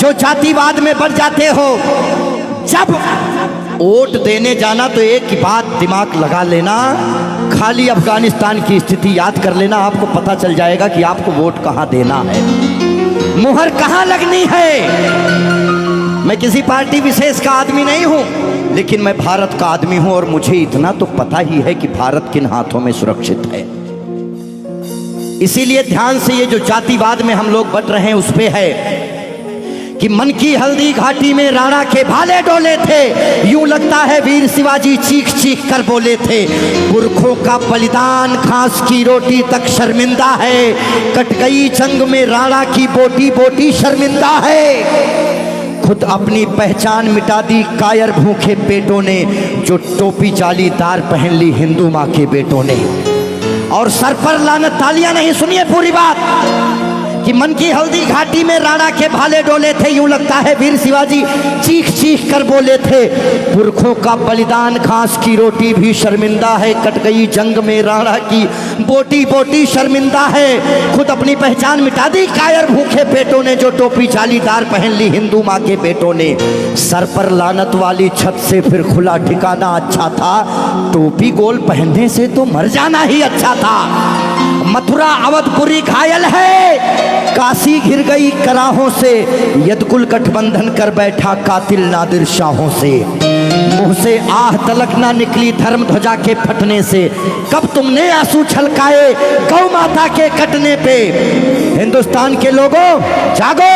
जो जातिवाद में बढ़ जाते हो, जब वोट देने जाना तो एक ही बात दिमाग लगा लेना, खाली अफगानिस्तान की स्थिति याद कर लेना, आपको पता चल जाएगा कि आपको वोट कहां देना है, मुहर कहां लगनी है। मैं किसी पार्टी विशेष का आदमी नहीं हूं, लेकिन मैं भारत का आदमी हूं और मुझे इतना तो पता ही है कि भारत किन हाथों में सुरक्षित है। इसीलिए ध्यान से ये जो जातिवाद में हम लोग बट रहे हैं उस पे है कि मन की हल्दी घाटी में राणा के भाले डोले थे, यूं लगता है वीर शिवाजी चीख चीख कर बोले थे। पुरखों का बलिदान घास की रोटी तक शर्मिंदा है, कट गई जंग में राणा की बोटी बोटी शर्मिंदा है। खुद अपनी पहचान मिटा दी कायर भूखे पेटों ने, जो टोपी जालीदार पहन ली हिंदू माँ के बेटों ने। और सर पर लानत, तालियां नहीं, सुनिए पूरी बात, कि मन की हल्दी घाटी में राणा के भाले डोले थे, यूं लगता है वीर शिवाजी चीख चीख कर बोले थे। पुरखों का बलिदान घास की रोटी भी शर्मिंदा है, कट गई जंग में राणा की बोटी बोटी शर्मिंदा है। खुद अपनी पहचान मिटा दी कायर भूखे पेटों ने, जो टोपी जालीदार पहन ली हिंदू माँ के बेटों ने। सर पर लानत वाली छत से फिर खुला ठिकाना अच्छा था, टोपी गोल पहनने से तो मर जाना ही अच्छा था। मथुरा अवधपुरी घायल है, काशी घिर गई कराहों से, यदकुल गठबंधन कर बैठा कातिल नादिर शाहों से। मुंह से आह तलक ना निकली धर्म ध्वजा के फटने से, कब तुमने आंसू छलकाए गौ माता के कटने पे। हिंदुस्तान के लोगों जागो,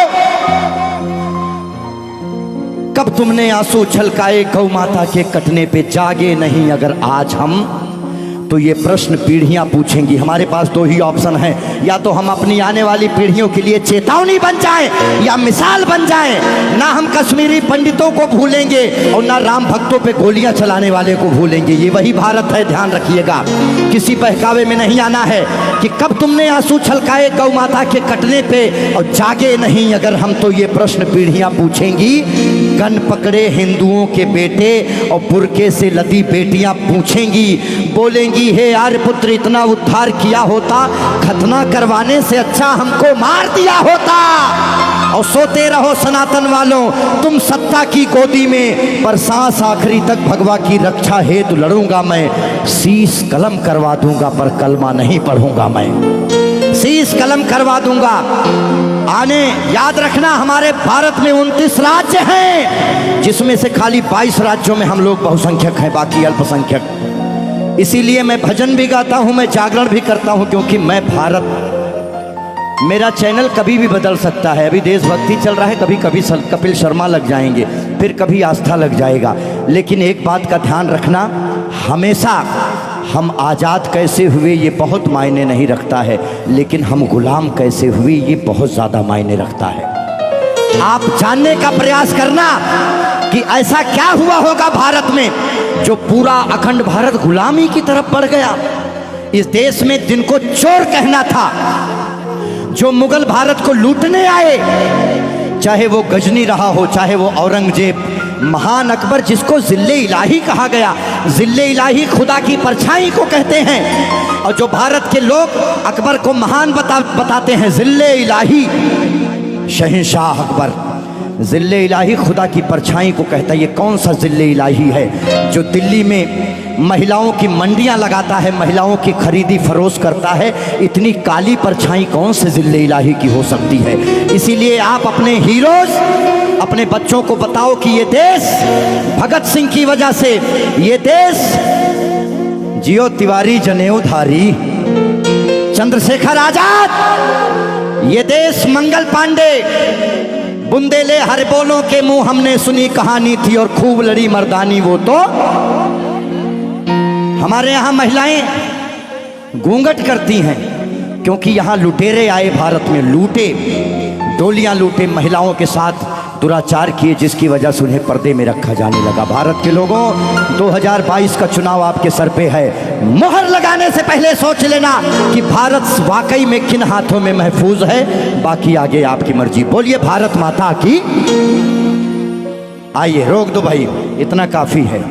कब तुमने आंसू छलकाए गौ माता के कटने पे। जागे नहीं अगर आज हम, तो ये प्रश्न पीढ़ियां पूछेंगी। हमारे पास दो ही ऑप्शन है, या तो हम अपनी आने वाली पीढ़ियों के लिए चेतावनी बन जाएं या मिसाल बन जाएं। ना हम कश्मीरी पंडितों को भूलेंगे और ना राम भक्तों पे गोलियां चलाने वाले को भूलेंगे। ये वही भारत है, ध्यान रखिएगा। किसी बहकावे में नहीं आना है कि कब तुमने आंसू छलकाए गौ माता के कटने पे, और जागे नहीं अगर हम, तो ये प्रश्न पीढ़ियां पूछेंगी। गन पकड़े हिंदुओं के बेटे और बुरके से लदी बेटियां पूछेंगी, बोलेंगी हे आर्यपुत्र इतना उद्धार किया होता, खतना करवाने से अच्छा हमको मार दिया होता। और सोते रहो सनातन वालों तुम सत्ता की गोदी में, पर सांस आखिरी तक भगवा की रक्षा हेतु लड़ूंगा मैं। शीश कलम करवा दूंगा पर कलमा नहीं पढ़ूंगा मैं, शीश कलम करवा दूंगा। आने याद रखना, हमारे भारत में 29 राज्य हैं, जिसमें से खाली 22 राज्यों में हम लोग बहुसंख्यक हैं, बाकी अल्पसंख्यक। इसीलिए मैं भजन भी गाता हूं, मैं जागरण भी करता हूं, क्योंकि मैं भारत, मेरा चैनल कभी भी बदल सकता है। अभी देशभक्ति चल रहा है, कभी कभी कपिल शर्मा लग जाएंगे, फिर कभी आस्था लग जाएगा। लेकिन एक बात का ध्यान रखना, हमेशा हम आज़ाद कैसे हुए ये बहुत मायने नहीं रखता है, लेकिन हम गुलाम कैसे हुए ये बहुत ज़्यादा मायने रखता है। आप जानने का प्रयास करना कि ऐसा क्या हुआ होगा भारत में जो पूरा अखंड भारत गुलामी की तरफ बढ़ गया। इस देश में जिनको चोर कहना था, जो मुगल भारत को लूटने आए, चाहे वो गजनी रहा हो, चाहे वो औरंगजेब, महान अकबर जिसको जिल्ले इलाही कहा गया, जिल्ले इलाही खुदा की परछाई को कहते हैं। और जो भारत के लोग अकबर को महान बताते हैं, जिल्ले इलाही, शहंशाह अकबर, जिल्ले इलाही खुदा की परछाई को कहता है। ये कौन सा जिल्ले इलाही है जो दिल्ली में महिलाओं की मंडियां लगाता है, महिलाओं की खरीदी फरोश करता है? इतनी काली परछाई कौन से जिल्ले इलाही की हो सकती है? इसीलिए आप अपने हीरोज, अपने बच्चों को बताओ कि ये देश भगत सिंह की वजह से, ये देश जियो तिवारी जनेऊधारी, चंद्रशेखर आजाद, ये देश मंगल पांडे, बुंदेले हर बोलों के मुंह हमने सुनी कहानी थी और खूब लड़ी मर्दानी वो तो। हमारे यहाँ महिलाएं घूंघट करती हैं क्योंकि यहाँ लुटेरे आए भारत में, लूटे, डोलियां लूटे, महिलाओं के साथ दुराचार किए, जिसकी वजह से उन्हें पर्दे में रखा जाने लगा। भारत के लोगों, 2022 का चुनाव आपके सर पे है। मोहर लगाने से पहले सोच लेना कि भारत वाकई में किन हाथों में महफूज है। बाकी आगे आपकी मर्जी। बोलिए भारत माता की। आइए, रोक दो भाई, इतना काफी है।